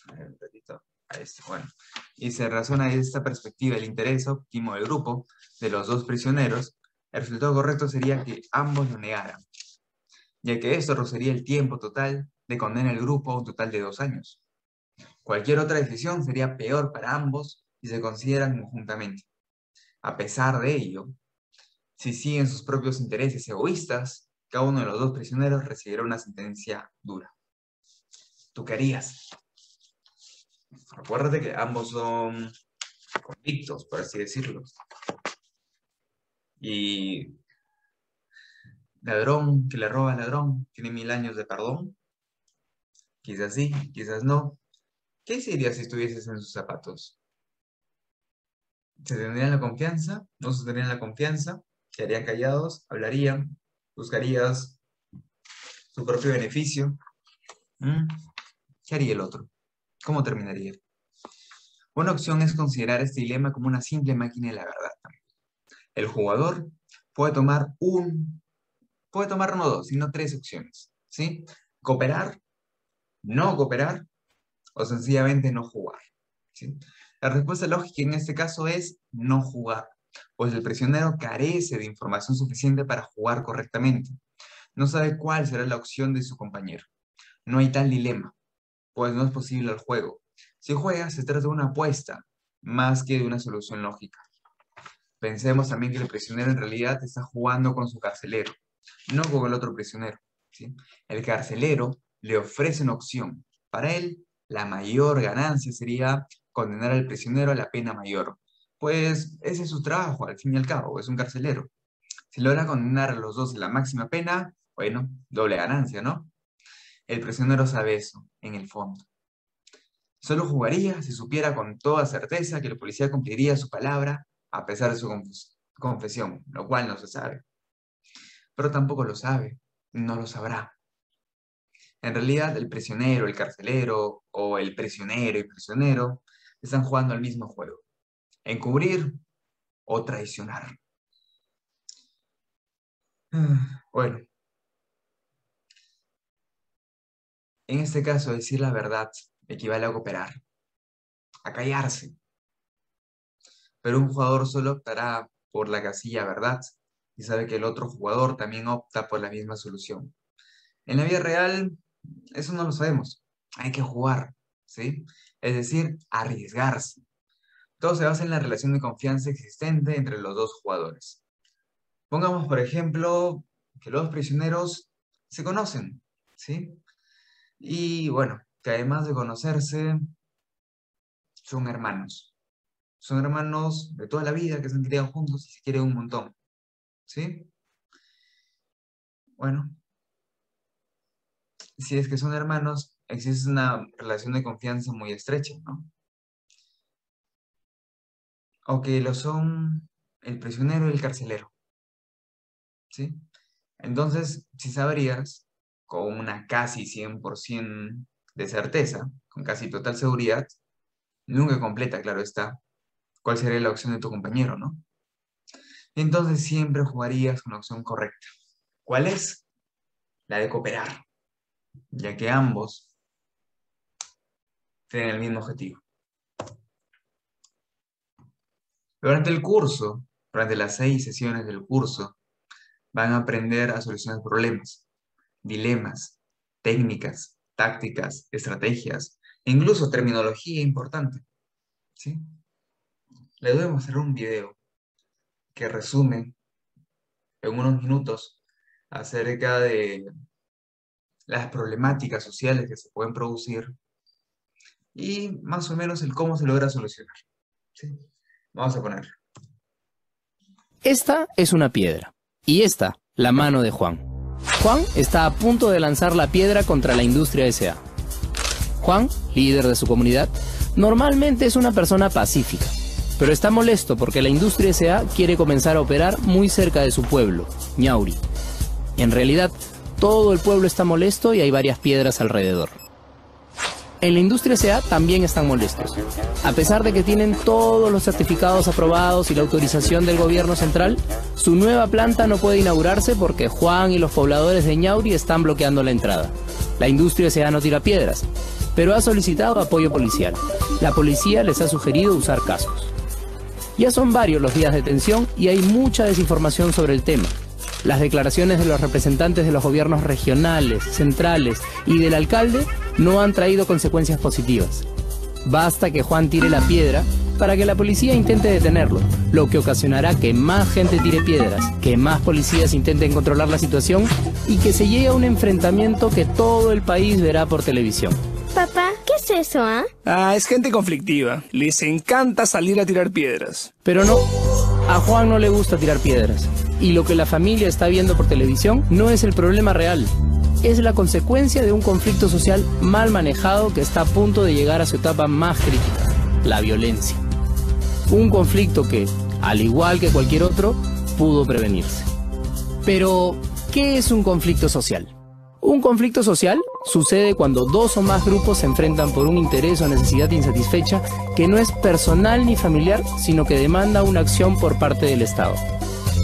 A ver, un ratito. Bueno, y se razona desde esta perspectiva el interés óptimo del grupo de los dos prisioneros. El resultado correcto sería que ambos lo negaran, ya que esto reduciría el tiempo total de condena del grupo a un total de 2 años. Cualquier otra decisión sería peor para ambos si se consideran conjuntamente. A pesar de ello, si siguen sus propios intereses egoístas, cada uno de los dos prisioneros recibirá una sentencia dura. ¿Tú qué harías? Acuérdate que ambos son convictos, por así decirlo. Y Ladrón que le roba al ladrón tiene 1000 años de perdón. Quizás sí, quizás no. ¿Qué sería si estuvieses en sus zapatos? ¿Se tendrían la confianza? ¿No se tendrían la confianza? ¿Quedarían callados? ¿Hablarían? ¿Buscarías su propio beneficio? ¿Mm? ¿Qué haría el otro? ¿Cómo terminaría? Una opción es considerar este dilema como una simple máquina de la verdad. El jugador puede tomar no dos, sino tres opciones, ¿sí? Cooperar, no cooperar o sencillamente no jugar, ¿sí? La respuesta lógica en este caso es no jugar, pues el prisionero carece de información suficiente para jugar correctamente. No sabe cuál será la opción de su compañero. No hay tal dilema, pues no es posible el juego. Si juega, se trata de una apuesta, más que de una solución lógica. Pensemos también que el prisionero en realidad está jugando con su carcelero, no con el otro prisionero, ¿sí? El carcelero le ofrece una opción. Para él, la mayor ganancia sería condenar al prisionero a la pena mayor, pues ese es su trabajo, al fin y al cabo, es un carcelero. Si logra condenar a los dos a la máxima pena, bueno, doble ganancia, ¿no? El prisionero sabe eso, en el fondo. Solo jugaría si supiera con toda certeza que el policía cumpliría su palabra a pesar de su confesión, lo cual no se sabe. Pero tampoco lo sabe, no lo sabrá. En realidad, el prisionero, el carcelero, o el prisionero y prisionero, están jugando al mismo juego. Encubrir o traicionar. Bueno, en este caso, decir la verdad equivale a cooperar, a callarse. Pero un jugador solo optará por la casilla verdad y sabe que el otro jugador también opta por la misma solución. En la vida real, eso no lo sabemos. Hay que jugar, ¿sí? Es decir, arriesgarse. Todo se basa en la relación de confianza existente entre los dos jugadores. Pongamos, por ejemplo, que los dos prisioneros se conocen, ¿sí? Y bueno, que además de conocerse, son hermanos. Son hermanos de toda la vida que se han criado juntos y se quieren un montón, ¿sí? Bueno, si es que son hermanos, existe una relación de confianza muy estrecha, ¿no? O que lo son el prisionero y el carcelero, ¿sí? Entonces, si sabrías, con una casi 100% de certeza, con casi total seguridad, nunca completa, claro está, cuál sería la opción de tu compañero, ¿no? Entonces siempre jugarías con la opción correcta. ¿Cuál es? La de cooperar, ya que ambos tienen el mismo objetivo. Durante el curso, durante las 6 sesiones del curso, van a aprender a solucionar problemas, dilemas, técnicas, tácticas, estrategias, e incluso terminología importante, ¿sí? Le voy a mostrar un video que resume en unos minutos acerca de las problemáticas sociales que se pueden producir y más o menos el cómo se logra solucionar, ¿sí? Vamos a poner. Esta es una piedra y esta, la mano de Juan. Juan está a punto de lanzar la piedra contra la Industria S.A. Juan, líder de su comunidad, normalmente es una persona pacífica, pero está molesto porque la Industria S.A. quiere comenzar a operar muy cerca de su pueblo, Ñauri. En realidad, todo el pueblo está molesto y hay varias piedras alrededor. En la Industria S.A. también están molestos. A pesar de que tienen todos los certificados aprobados y la autorización del gobierno central, su nueva planta no puede inaugurarse porque Juan y los pobladores de Ñauri están bloqueando la entrada. La Industria S.A. no tira piedras, pero ha solicitado apoyo policial. La policía les ha sugerido usar cascos. Ya son varios los días de tensión y hay mucha desinformación sobre el tema. Las declaraciones de los representantes de los gobiernos regionales, centrales y del alcalde no han traído consecuencias positivas. Basta que Juan tire la piedra para que la policía intente detenerlo, lo que ocasionará que más gente tire piedras, que más policías intenten controlar la situación y que se llegue a un enfrentamiento que todo el país verá por televisión. Papá, ¿qué es eso, es gente conflictiva. Les encanta salir a tirar piedras. Pero no, a Juan no le gusta tirar piedras. Y lo que la familia está viendo por televisión no es el problema real. Es la consecuencia de un conflicto social mal manejado que está a punto de llegar a su etapa más crítica, la violencia. Un conflicto que, al igual que cualquier otro, pudo prevenirse. Pero, ¿qué es un conflicto social? Un conflicto social sucede cuando dos o más grupos se enfrentan por un interés o necesidad insatisfecha que no es personal ni familiar, sino que demanda una acción por parte del Estado.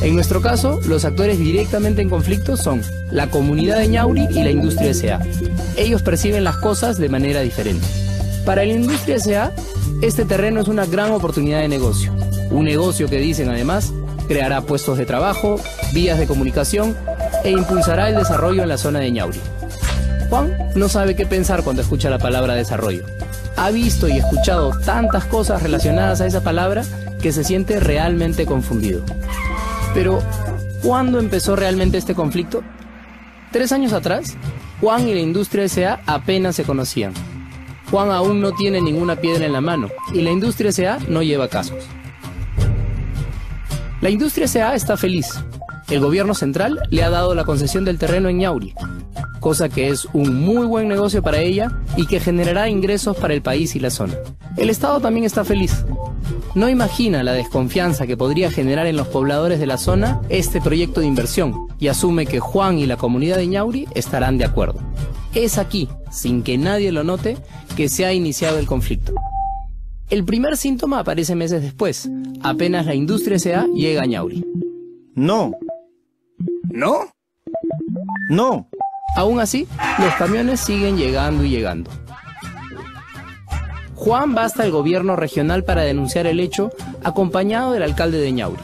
En nuestro caso, los actores directamente en conflicto son la comunidad de Ñauri y la industria S.A. Ellos perciben las cosas de manera diferente. Para la industria S.A., este terreno es una gran oportunidad de negocio. Un negocio que, dicen además, creará puestos de trabajo, vías de comunicación e impulsará el desarrollo en la zona de Ñauri. Juan no sabe qué pensar cuando escucha la palabra desarrollo. Ha visto y escuchado tantas cosas relacionadas a esa palabra que se siente realmente confundido. Pero, ¿cuándo empezó realmente este conflicto? 3 años atrás, Juan y la industria S.A. apenas se conocían. Juan aún no tiene ninguna piedra en la mano y la industria S.A. no lleva casos. La industria S.A. está feliz. El gobierno central le ha dado la concesión del terreno en Ñauri, cosa que es un muy buen negocio para ella y que generará ingresos para el país y la zona. El Estado también está feliz. No imagina la desconfianza que podría generar en los pobladores de la zona este proyecto de inversión y asume que Juan y la comunidad de Ñauri estarán de acuerdo. Es aquí, sin que nadie lo note, que se ha iniciado el conflicto. El primer síntoma aparece meses después, apenas la industria S.A. llega a Ñauri. No. ¿No? No. Aún así, los camiones siguen llegando y llegando. Juan va hasta el gobierno regional para denunciar el hecho, acompañado del alcalde de Ñauri.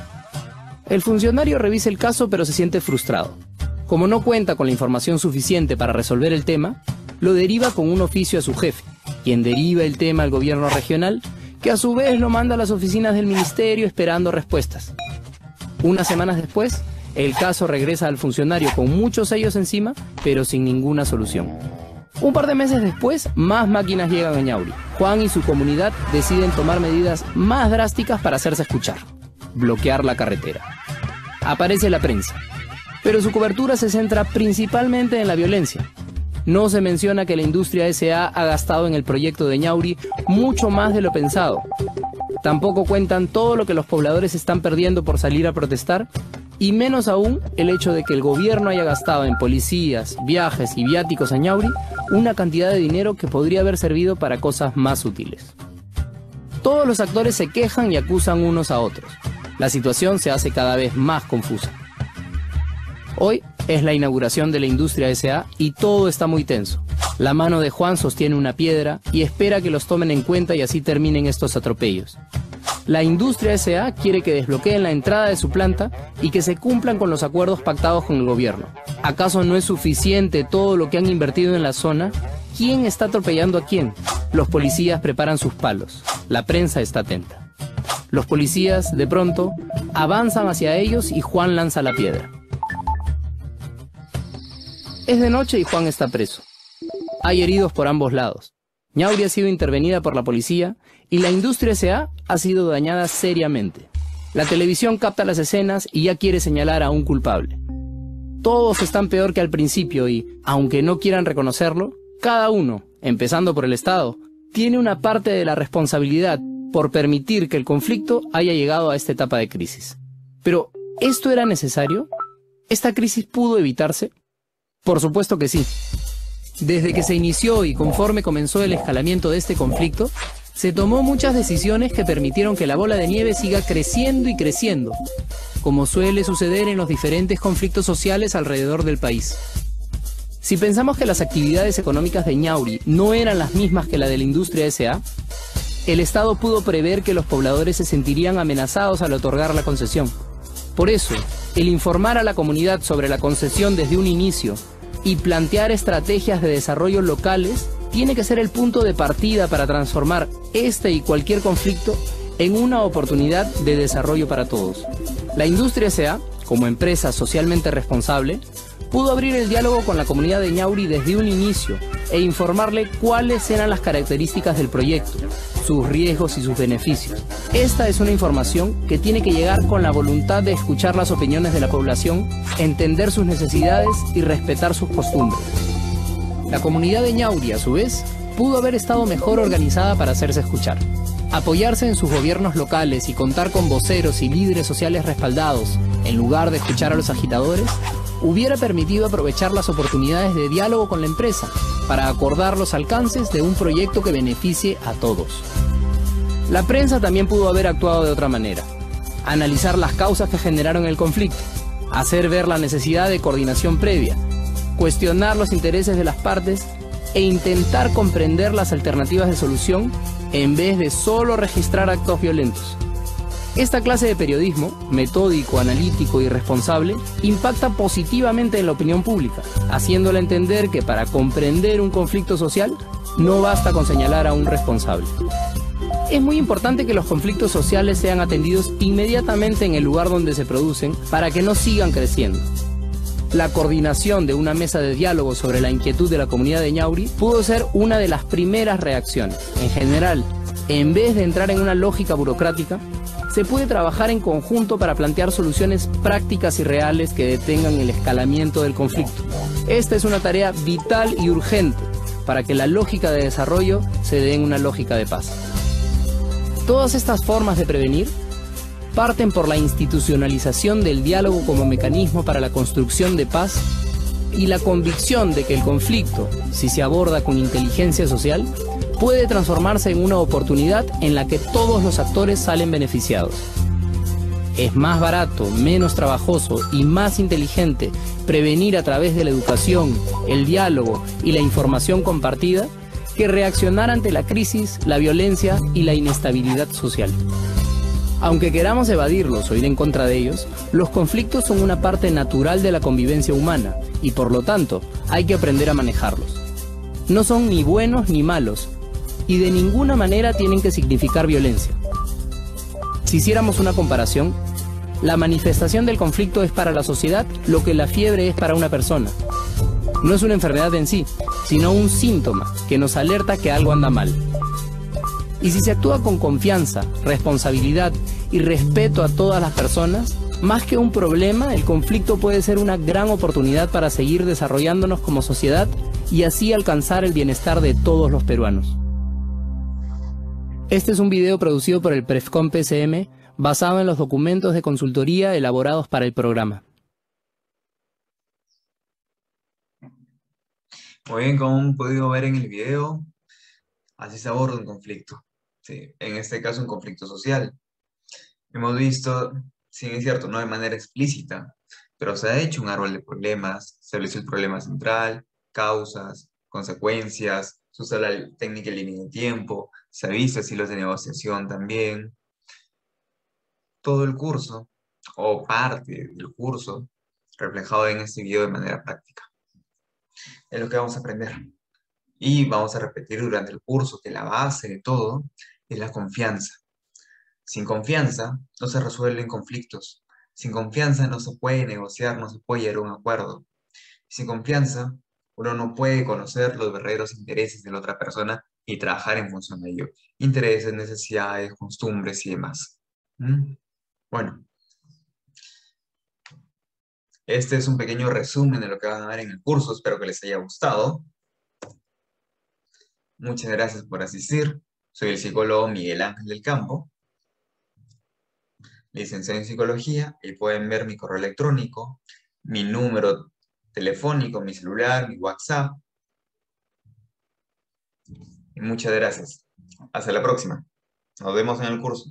El funcionario revisa el caso, pero se siente frustrado. Como no cuenta con la información suficiente para resolver el tema, lo deriva con un oficio a su jefe, quien deriva el tema al gobierno regional, que a su vez lo manda a las oficinas del ministerio esperando respuestas. Unas semanas después, el caso regresa al funcionario con muchos sellos encima, pero sin ninguna solución. Un par de meses después, más máquinas llegan a Ñauri. Juan y su comunidad deciden tomar medidas más drásticas para hacerse escuchar: bloquear la carretera. Aparece la prensa, pero su cobertura se centra principalmente en la violencia. No se menciona que la industria S.A. ha gastado en el proyecto de Ñauri mucho más de lo pensado. Tampoco cuentan todo lo que los pobladores están perdiendo por salir a protestar, y menos aún el hecho de que el gobierno haya gastado en policías, viajes y viáticos a Ñauri una cantidad de dinero que podría haber servido para cosas más útiles. Todos los actores se quejan y acusan unos a otros. La situación se hace cada vez más confusa. Hoy es la inauguración de la industria S.A. y todo está muy tenso. La mano de Juan sostiene una piedra y espera que los tomen en cuenta y así terminen estos atropellos. La industria S.A. quiere que desbloqueen la entrada de su planta y que se cumplan con los acuerdos pactados con el gobierno. ¿Acaso no es suficiente todo lo que han invertido en la zona? ¿Quién está atropellando a quién? Los policías preparan sus palos. La prensa está atenta. Los policías, de pronto, avanzan hacia ellos y Juan lanza la piedra. Es de noche y Juan está preso. Hay heridos por ambos lados. Ñauri ha sido intervenida por la policía y la industria S.A. ha sido dañada seriamente. La televisión capta las escenas y ya quiere señalar a un culpable. Todos están peor que al principio y, aunque no quieran reconocerlo, cada uno, empezando por el Estado, tiene una parte de la responsabilidad por permitir que el conflicto haya llegado a esta etapa de crisis. Pero, ¿esto era necesario? ¿Esta crisis pudo evitarse? Por supuesto que sí. Desde que se inició y conforme comenzó el escalamiento de este conflicto, se tomó muchas decisiones que permitieron que la bola de nieve siga creciendo y creciendo, como suele suceder en los diferentes conflictos sociales alrededor del país. Si pensamos que las actividades económicas de Ñauri no eran las mismas que la de la industria S.A., el Estado pudo prever que los pobladores se sentirían amenazados al otorgar la concesión. Por eso, el informar a la comunidad sobre la concesión desde un inicio y plantear estrategias de desarrollo locales tiene que ser el punto de partida para transformar este y cualquier conflicto en una oportunidad de desarrollo para todos. La industria S.A., como empresa socialmente responsable, pudo abrir el diálogo con la comunidad de Ñauri desde un inicio e informarle cuáles eran las características del proyecto, sus riesgos y sus beneficios. Esta es una información que tiene que llegar con la voluntad de escuchar las opiniones de la población, entender sus necesidades y respetar sus costumbres. La comunidad de Ñauri, a su vez, pudo haber estado mejor organizada para hacerse escuchar. Apoyarse en sus gobiernos locales y contar con voceros y líderes sociales respaldados, en lugar de escuchar a los agitadores, hubiera permitido aprovechar las oportunidades de diálogo con la empresa para acordar los alcances de un proyecto que beneficie a todos. La prensa también pudo haber actuado de otra manera. Analizar las causas que generaron el conflicto, hacer ver la necesidad de coordinación previa, cuestionar los intereses de las partes e intentar comprender las alternativas de solución en vez de solo registrar actos violentos. Esta clase de periodismo, metódico, analítico y responsable, impacta positivamente en la opinión pública, haciéndola entender que para comprender un conflicto social no basta con señalar a un responsable. Es muy importante que los conflictos sociales sean atendidos inmediatamente en el lugar donde se producen para que no sigan creciendo. La coordinación de una mesa de diálogo sobre la inquietud de la comunidad de Ñauri pudo ser una de las primeras reacciones. En general, en vez de entrar en una lógica burocrática, se puede trabajar en conjunto para plantear soluciones prácticas y reales que detengan el escalamiento del conflicto. Esta es una tarea vital y urgente para que la lógica de desarrollo se dé en una lógica de paz. Todas estas formas de prevenir parten por la institucionalización del diálogo como mecanismo para la construcción de paz y la convicción de que el conflicto, si se aborda con inteligencia social, puede transformarse en una oportunidad en la que todos los actores salen beneficiados. Es más barato, menos trabajoso y más inteligente prevenir a través de la educación, el diálogo y la información compartida que reaccionar ante la crisis, la violencia y la inestabilidad social. Aunque queramos evadirlos o ir en contra de ellos, los conflictos son una parte natural de la convivencia humana y por lo tanto hay que aprender a manejarlos. No son ni buenos ni malos y de ninguna manera tienen que significar violencia. Si hiciéramos una comparación, la manifestación del conflicto es para la sociedad lo que la fiebre es para una persona. No es una enfermedad en sí, sino un síntoma que nos alerta que algo anda mal. Y si se actúa con confianza, responsabilidad y respeto a todas las personas, más que un problema, el conflicto puede ser una gran oportunidad para seguir desarrollándonos como sociedad y así alcanzar el bienestar de todos los peruanos. Este es un video producido por el Prefcom PCM, basado en los documentos de consultoría elaborados para el programa. Muy bien, como han podido ver en el video, así se aborda un conflicto. Sí, en este caso un conflicto social. Hemos visto, sí es cierto, no de manera explícita, pero se ha hecho un árbol de problemas, se establece el problema central, causas, consecuencias, se usa la técnica de línea de tiempo, se ha visto estilos de negociación también. Todo el curso, o parte del curso, reflejado en este video de manera práctica. Es lo que vamos a aprender. Y vamos a repetir durante el curso que la base de todo es la confianza. Sin confianza no se resuelven conflictos. Sin confianza no se puede negociar, no se puede llegar a un acuerdo. Sin confianza uno no puede conocer los verdaderos intereses de la otra persona y trabajar en función de ello. Intereses, necesidades, costumbres y demás. Bueno, este es un pequeño resumen de lo que van a ver en el curso. Espero que les haya gustado. Muchas gracias por asistir. Soy el psicólogo Miguel Ángel del Campo, licenciado en Psicología, y pueden ver mi correo electrónico, mi número telefónico, mi celular, mi WhatsApp. Y muchas gracias. Hasta la próxima. Nos vemos en el curso.